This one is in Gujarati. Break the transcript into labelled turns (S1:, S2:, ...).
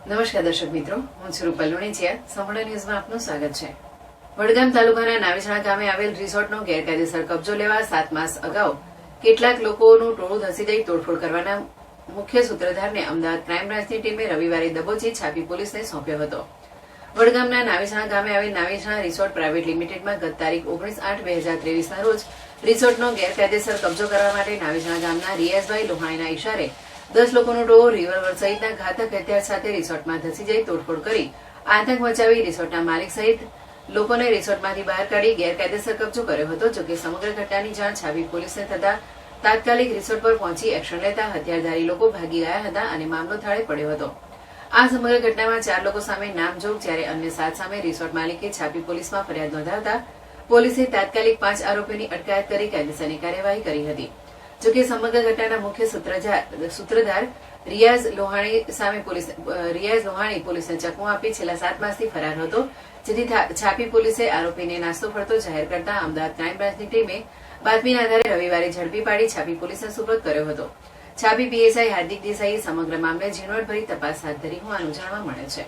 S1: નમસ્કાર દર્શક મિત્રો, હું છું રૂપલ લુણીચિયા. સંપૂર્ણ ન્યૂઝમાં આપનું સ્વાગત છે. વડગામ તાલુકાના નાવીસણા ગામે આવેલ રિસોર્ટનો ગેરકાયદેસર કબજો લેવા 7 માસ અગાઉ કેટલાક લોકોનું ટોળું ધસી દઈ તોડફોડ કરવાના મુખ્ય સૂત્રધારને અમદાવાદ ક્રાઇમ બ્રાન્ચની ટીમે રવિવારે દબોચી છાપી પોલીસને સોંપ્યો હતો. વડગામના નાવીસણા ગામે આવેલ નાવીસણા રિસોર્ટ પ્રાઇવેટ લિમિટેડમાં ગત તારીખ 19/8/2023ના રોજ રિસોર્ટનો ગેરકાયદેસર કબજો કરવા માટે નાવીસણા ગામના રિયાઝભાઈ લોહાણીના ઇશારે 10 લોકોનો ટોળો રિવોલ્વર સહિતના ઘાતક હથિયાર સાથે રિસોર્ટમાં ધસી જઈ તોડફોડ કરી આતંક મચાવી રિસોર્ટના માલિક સહિત લોકોને રિસોર્ટમાંથી બહાર કાઢી ગેરકાયદેસર કબજો કર્યો હતો. જોકે સમગ્ર ઘટનાની જાણ છાપી પોલીસને થતા તાત્કાલિક રિસોર્ટ પર પહોંચી એક્શન લેતા હથિયારધારી લોકો ભાગી ગયા હતા અને મામલો થાળે પડ્યો હતો. આ સમગ્ર ઘટનામાં 4 લોકો સામે નામજોગ જ્યારે અન્ય 7 સામે રિસોર્ટ માલિકે છાપી પોલીસમાં ફરિયાદ નોંધાવતા પોલીસે તાત્કાલિક 5 આરોપીની અટકાયત કરી કાયદેસરની કાર્યવાહી કરી હતી. જોકે સમગ્ર ઘટનાના મુખ્ય સૂત્રધાર રિયાઝ લોહાણી પોલીસને ચકમો આપી છેલ્લા 7 માસથી ફરાર હતો, જેથી છાપી પોલીસે આરોપીને નાસ્તો ફરતો જાહેર કરતા અમદાવાદ ક્રાઇમ બ્રાન્ચની ટીમે બાતમીના આધારે રવિવારે ઝડપી પાડી છાપી પોલીસને સુપરત કર્યો હતો. છાપી પીએસઆઈ હાર્દિક દેસાઈએ સમગ્ર મામલે ઝીણવટભરી તપાસ હાથ ધરી હોવાનું જાણવા મળે છે.